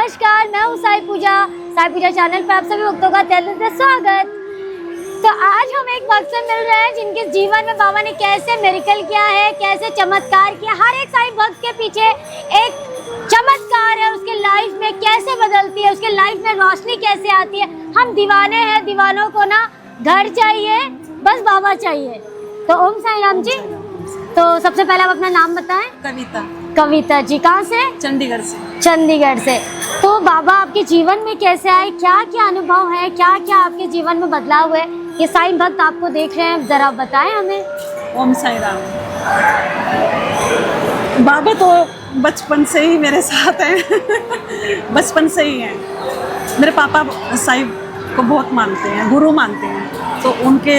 नमस्कार, मैं हूँ साई पूजा चैनल पे आप सभी भक्तों का तहे दिल से स्वागत। तो आज हम एक भक्त से मिल रहे हैं जिनके जीवन में बाबा ने कैसे मिरेकल किया है, कैसे चमत्कार किया। हर एक साई भक्त के पीछे एक चमत्कार है, उसके लाइफ में कैसे बदलती है, उसके लाइफ में रोशनी कैसे आती है। हम दीवाने हैं, दीवानों को ना घर चाहिए, बस बाबा चाहिए। तो ओम साई राम जी। तो सबसे पहले आप अपना नाम बताएं। कविता जी, कहाँ से? चंडीगढ़ से। तो बाबा आपके जीवन में कैसे आए, क्या क्या अनुभव है, क्या क्या आपके जीवन में बदलाव है, ये साईं भक्त आपको देख रहे हैं, जरा बताएं हमें। ओम साई राम। बाबा तो बचपन से ही मेरे साथ हैं बचपन से ही हैं। मेरे पापा साईं को बहुत मानते हैं, गुरु मानते हैं, तो उनके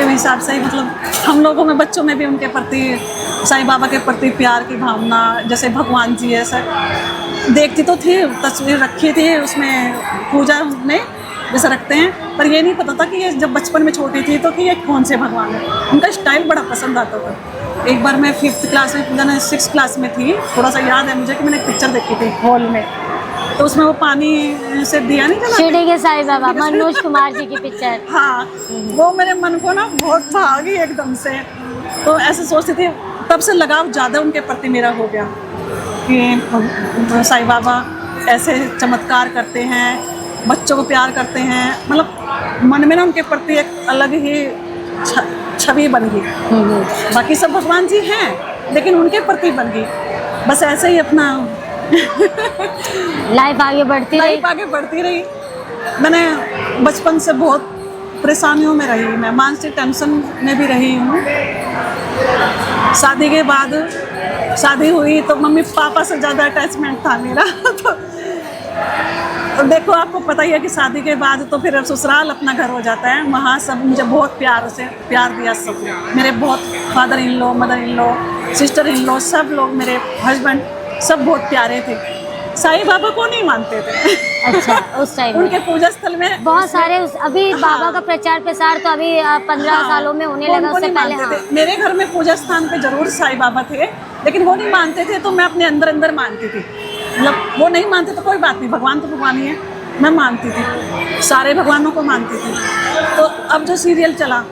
हिसाब से ही मतलब हम लोगों में, बच्चों में भी उनके प्रति, साईं बाबा के प्रति प्यार की भावना, जैसे भगवान जी ऐसा देखती तो थी, तस्वीर रखी थी, उसमें पूजा में जैसे रखते हैं, पर ये नहीं पता था कि ये जब बचपन में छोटी थी तो कि ये कौन से भगवान है। उनका स्टाइल बड़ा पसंद आता था। एक बार मैं 5th क्लास में, पूजा 6th क्लास में थी, थोड़ा सा याद है मुझे कि मैंने एक पिक्चर देखी थी हॉल में, तो उसमें वो पानी से दिया नहीं जलाते, शिरडी के साईं बाबा मनोज कुमार जी की पिक्चर। हाँ, वो मेरे मन को ना बहुत भा गई एकदम से। तो ऐसे सोचती थी, तब से लगाव ज़्यादा उनके प्रति मेरा हो गया कि साईं बाबा ऐसे चमत्कार करते हैं, बच्चों को प्यार करते हैं, मतलब मन में ना उनके प्रति एक अलग ही छवि बन गई। बाकी सब भगवान जी हैं, लेकिन उनके प्रति बन गई। बस ऐसे ही अपना लाइफ आगे बढ़ती रही। मैंने बचपन से बहुत परेशानियों में रही, मैं मानसिक टेंशन में भी रही हूँ। शादी के बाद, शादी हुई तो मम्मी पापा से ज़्यादा अटैचमेंट था मेरा तो देखो, आपको पता ही है कि शादी के बाद तो फिर ससुराल अपना घर हो जाता है। वहाँ सब मुझे बहुत प्यार दिया, सब मेरे बहुत father in law, mother in law, sister in law, सब लोग, मेरे हस्बैंड सब बहुत प्यारे थे। साईं बाबा को नहीं मानते थे। अच्छा, उस टाइम उनके पूजा स्थल में बहुत सारे अभी बाबा का प्रचार प्रसार तो अभी 15 सालों में होने लगा, उससे पहले मेरे घर में पूजा स्थान पे जरूर साईं बाबा थे, लेकिन वो नहीं मानते थे, तो मैं अपने अंदर मानती थी। मतलब वो नहीं मानते तो कोई बात नहीं, भगवान तो भगवान ही है, मैं मानती थी, सारे भगवानों को मानती थी। तो अब जो सीरियल चला,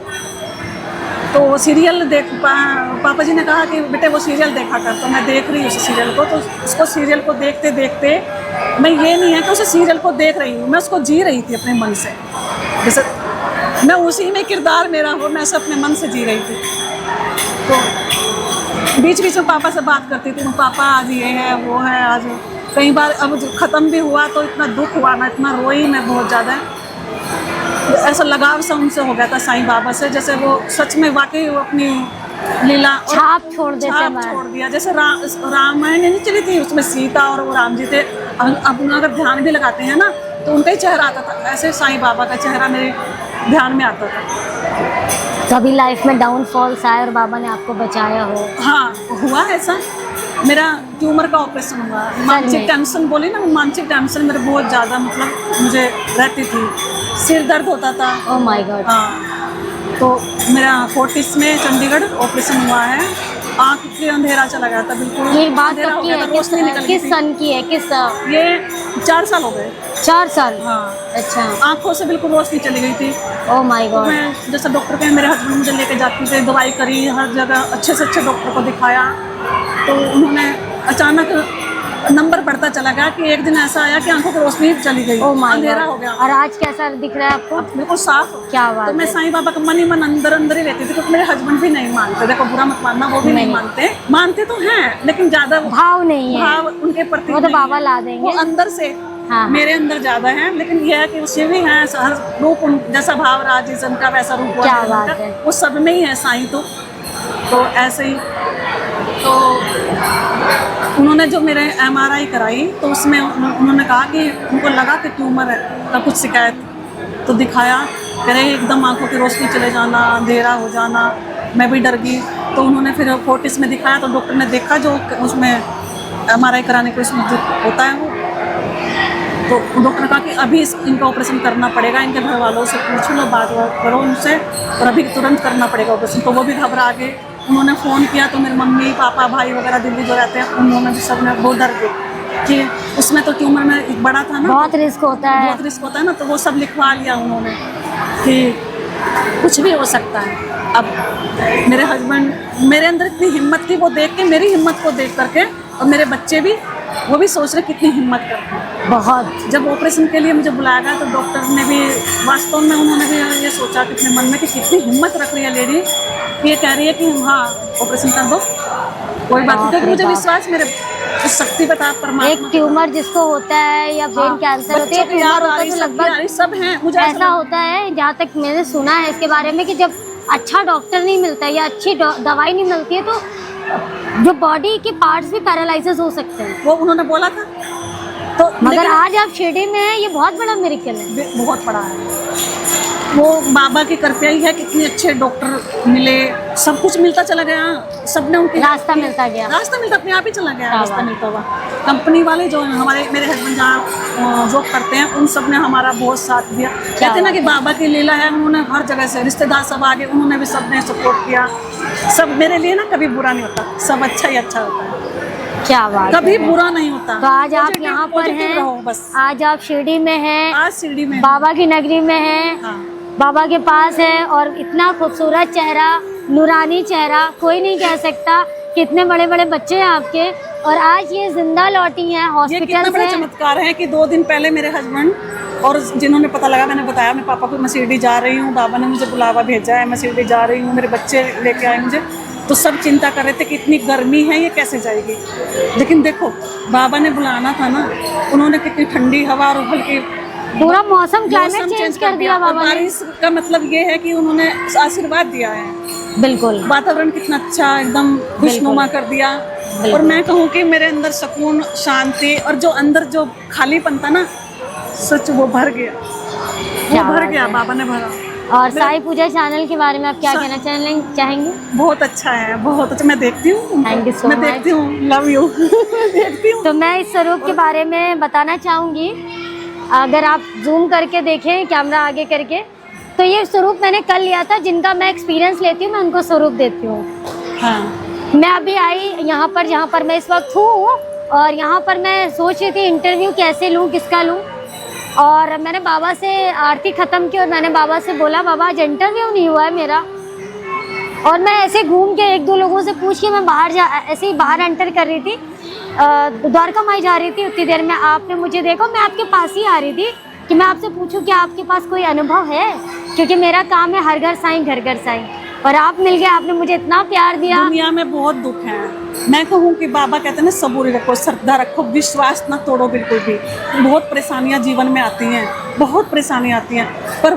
तो वो सीरियल पापा जी ने कहा कि बेटे वो सीरियल देखा कर, तो मैं देख रही उस सीरियल को। तो उसको सीरियल को देखते देखते, मैं ये नहीं है कि उस सीरियल को देख रही हूँ, मैं उसको जी रही थी अपने मन से, जैसे मैं उसी में किरदार मेरा हो, मैं ऐसे अपने मन से जी रही थी। तो बीच बीच में पापा से बात करती थी, पापा आज ये है वो है, आज कई बार अब ख़त्म भी हुआ तो इतना दुख हुआ ना, इतना रोई मैं बहुत ज़्यादा। ऐसा लगाव सा उनसे हो गया था साईं बाबा से, जैसे वो सच में वाकई वो अपनी लीला छाप छोड़ दिया। जैसे रामायण नहीं चली थी, उसमें सीता और वो राम जी थे। अब अगर ध्यान भी लगाते हैं ना तो उनका ही चेहरा आता था, ऐसे साईं बाबा का चेहरा मेरे ध्यान में आता था। कभी लाइफ में डाउनफॉल्स आए और बाबा ने आपको बचाया हो? हाँ, हुआ ऐसा। मेरा ट्यूमर का ऑपरेशन हुआ, मानसिक टेंशन बोली ना, मानसिक टेंशन मेरे बहुत ज़्यादा मतलब मुझे रहती थी, सिर दर्द होता था। Oh my God. हाँ, तो मेरा 40s में चंडीगढ़ ऑपरेशन हुआ है, आँख के अंधेरा चला गया था बिल्कुल। ये बात कब की है, किस सन की है, ये 4 साल हो गए। 4 साल? हाँ। अच्छा। आँखों से बिल्कुल रोशनी चली गई थी। Oh my God. मैं जैसे डॉक्टर के, मेरे हस्बैंड मुझे लेके जाती थे, दवाई करी, हर जगह अच्छे से अच्छे डॉक्टर को दिखाया, तो उन्होंने अचानक नंबर बढ़ता चला गया कि एक दिन ऐसा आया कि आंखों की रोशनी चली गई, अंधेरा हो गया। और आज कैसा दिख रहा है आपको? बिल्कुल साफ। क्या बात। तो मैं साईं बाबा का मन ही मन अंदर ही रहती थी, क्योंकि मेरे हस्बैंड भी नहीं मानते, देखो बुरा मत मानना, वो भी नहीं मानते तो हैं, लेकिन ज्यादा भाव नहीं है, भाव उनके प्रति वो तो बाबा ला देंगे, वो अंदर से। हाँ। मेरे अंदर ज्यादा है, लेकिन यह है कि उससे भी है हर रूप, जैसा भाव राजिज्म का वैसा रूप, क्या बात है, वो सब में ही है साईं। तो ऐसे ही तो उन्होंने जो मेरे MRI कराई, तो उसमें उन्होंने कहा कि उनको लगा कि ट्यूमर है का कुछ शिकायत, तो दिखाया, कह रहे एकदम आंखों की रोशनी चले जाना, अंधेरा हो जाना। मैं भी डर गई, तो उन्होंने फिर 40s में दिखाया, तो डॉक्टर ने देखा जो उसमें MRI कराने को इसमें जो होता है वो, तो डॉक्टर ने कहा कि अभी इनका ऑपरेशन करना पड़ेगा, इनके घर वालों से पूछ लो, बात करो उनसे, और अभी तुरंत करना पड़ेगा ऑपरेशन। तो वो भी घबरा गए, उन्होंने फ़ोन किया, तो मेरे मम्मी पापा भाई वगैरह दिल्ली जो रहते हैं, उन्होंने भी सब ने बहुत डर गए कि उसमें तो ट्यूमर में एक बड़ा था ना, बहुत रिस्क होता है। बहुत रिस्क होता है ना, तो वो सब लिखवा लिया उन्होंने कि कुछ भी हो सकता है। अब मेरे हस्बैंड, मेरे अंदर इतनी हिम्मत थी, वो देख के, मेरी हिम्मत को देख करके, और मेरे बच्चे भी, वो भी सोच रहे कितनी हिम्मत करते हैं। बहुत। जब ऑपरेशन के लिए मुझे बुलाया गया तो डॉक्टर ने भी, वास्तव में उन्होंने भी ये सोचा कि अपने मन में कि कितनी हिम्मत रख रही है लेडी, ये कह रही है कि हाँ ऑपरेशन कर दो, कोई बात नहीं। क्योंकि मुझे विश्वास मेरे उस शक्ति पे था, परमात्मा। एक ट्यूमर जिसको होता है या ब्रेन कैंसर होती है, ट्यूमर होता है तो लगभग सब हैं। मुझे ऐसा होता है, जहाँ तक मैंने सुना है इसके बारे में, कि जब अच्छा डॉक्टर नहीं मिलता है या अच्छी दवाई नहीं मिलती है तो जो बॉडी के पार्ट्स भी पैरालाइसिस हो सकते हैं। वो उन्होंने बोला था। तो मगर आज आप शिरडी में हैं, ये बहुत बड़ा मिरेकल है। बहुत बड़ा है। वो बाबा की कृपा ही है, कितने अच्छे डॉक्टर मिले, सब कुछ मिलता चला गया, सबने उनकी रास्ता मिलता गया, रास्ता मिलता अपने आप ही चला गया, रास्ता मिलता हुआ। कंपनी वाले जो हमारे, मेरे हस्बैंड जहाँ जॉब करते हैं, उन सब ने हमारा बहुत साथ दिया। कहते हैं ना कि बाबा की लीला है, उन्होंने हर जगह से, रिश्तेदार सब आगे, उन्होंने भी सबने सपोर्ट किया। सब मेरे लिए ना कभी बुरा नहीं होता, सब अच्छा ही अच्छा होता है। क्या बात कभी है। बुरा नहीं होता। तो आज आप यहाँ पर हैं, बस आज आप शिरडी में हैं, आज शिरडी में, बाबा की नगरी में हैं, हाँ। बाबा के पास है, और इतना खूबसूरत चेहरा, नूरानी चेहरा, कोई नहीं कह सकता। कितने बड़े बड़े बच्चे हैं आपके, और आज ये जिंदा लौटी हैं हॉस्पिटल से। ये कितना बड़ा चमत्कार है कि 2 दिन पहले मेरे हस्बैंड, और जिन्होंने पता लगा, मैंने बताया मैं पापा को मैं शिरडी जा रही हूँ, बाबा ने मुझे बुलावा भेजा है, मैं शिरडी जा रही हूँ, मेरे बच्चे लेके आए मुझे, तो सब चिंता कर रहे थे कि इतनी गर्मी है, ये कैसे जाएगी। लेकिन देखो, बाबा ने बुलाना था ना, उन्होंने कितनी ठंडी हवा और हल्की, पूरा मौसम क्लाइमेट चेंज कर दिया बाबा ने। बारिश का मतलब ये है कि उन्होंने आशीर्वाद दिया है। बिल्कुल। वातावरण कितना अच्छा, एकदम खुशनुमा कर दिया। और मैं कहूँ कि मेरे अंदर सुकून, शांति, और जो अंदर जो खालीपन था ना, सच वो भर गया, वो भर गया, बाबा ने भरा। और साई पूजा चैनल के बारे में आप क्या कहना चाहेंगे? बहुत अच्छा है, बहुत अच्छा। मैं देखती हूँ, थैंक यू सो मच। मैं देखती हूँ, लव यू। देखती हूँ। तो मैं इस स्वरूप के बारे में बताना चाहूँगी, अगर आप जूम करके देखें कैमरा आगे करके, तो ये स्वरूप मैंने कल लिया था। जिनका मैं एक्सपीरियंस लेती हूँ, मैं उनको स्वरूप देती हूँ। हाँ। मैं अभी आई यहाँ पर, जहाँ पर मैं इस वक्त हूँ, और यहाँ पर मैं सोच रही थी इंटरव्यू कैसे लूँ, किसका लूँ, और मैंने बाबा से आरती ख़त्म की और मैंने बाबा से बोला, बाबा आज इंटरव्यू नहीं हुआ है मेरा। और मैं ऐसे घूम के 1-2 लोगों से पूछ के मैं ऐसे ही बाहर एंटर कर रही थी, द्वारका माई जा रही थी। उतनी देर में आपने मुझे देखा, मैं आपके पास ही आ रही थी कि मैं आपसे पूछूं कि आपके पास कोई अनुभव है, क्योंकि मेरा काम है हर घर साईं घर घर साईं, और आप मिल गए, आपने मुझे इतना प्यार दिया। दुनिया में बहुत दुख है। मैं कहूँ कि बाबा कहते हैं ना, सबूरी रखो, श्रद्धा रखो, विश्वास ना तोड़ो बिल्कुल भी। बहुत परेशानियाँ जीवन में आती हैं, बहुत परेशानियाँ आती हैं, पर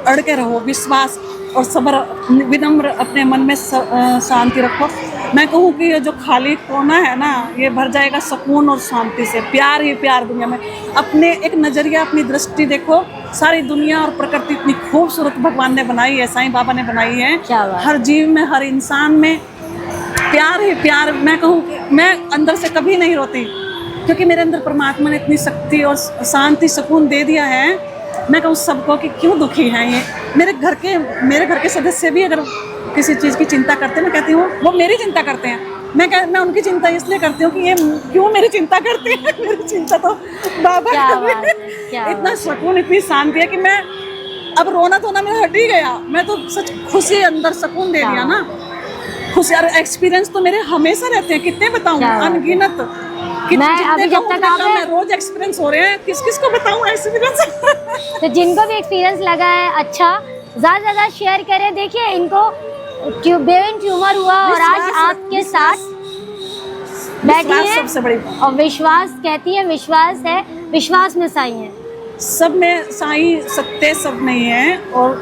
अड़ के रहो, विश्वास और सब्र, विनम्र, अपने मन में शांति रखो। मैं कहूँ कि ये जो खाली कोना है ना, ये भर जाएगा सुकून और शांति से। प्यार ही प्यार दुनिया में। अपने एक नज़रिया, अपनी दृष्टि देखो, सारी दुनिया और प्रकृति इतनी खूबसूरत भगवान ने बनाई है, साईं बाबा ने बनाई है। हर जीव में, हर इंसान में प्यार ही प्यार। मैं कहूँ कि मैं अंदर से कभी नहीं रोती, क्योंकि मेरे अंदर परमात्मा ने इतनी शक्ति और शांति, सुकून दे दिया है। मैं कहूँ सबको कि क्यों दुखी हैं ये। मेरे घर के सदस्य भी अगर किसी चीज़ की चिंता करते हैं, मैं कहती हूँ वो मेरी चिंता करते हैं। मैं उनकी चिंता इसलिए करती हूँ कि ये क्यों मेरी चिंता करते हैं। मेरी चिंता तो बाबा इतना सुकून, इतनी शांति है कि मैं अब रोना धोना मेरा हट ही गया। मैं तो सच खुशी, अंदर सुकून दे दिया ना, खुशी। और एक्सपीरियंस तो मेरे हमेशा रहते हैं, कितने बताऊँ, अनगिनत। मैं अभी जब तक आप रोज एक्सपीरियंस हो रहे हैं, किस को बताऊँ एक्सपीरियंस। तो जिनको भी एक्सपीरियंस लगा है अच्छा, ज़्यादा से ज़्यादा शेयर करें। देखिए इनको ब्रेन ट्यूमर हुआ और आज आपके साथ बैठी है, सबसे बड़ी और विश्वास कहती है, विश्वास है, विश्वास में साईं है। सब में साईं सत्य, सब नहीं है, और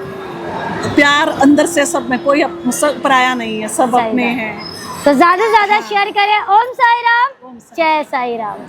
प्यार अंदर से सब में, कोई सब पराया नहीं है, सब अपने हैं। तो ज़्यादा से ज़्यादा शेयर करें। ओम साई राम, जय साई राम।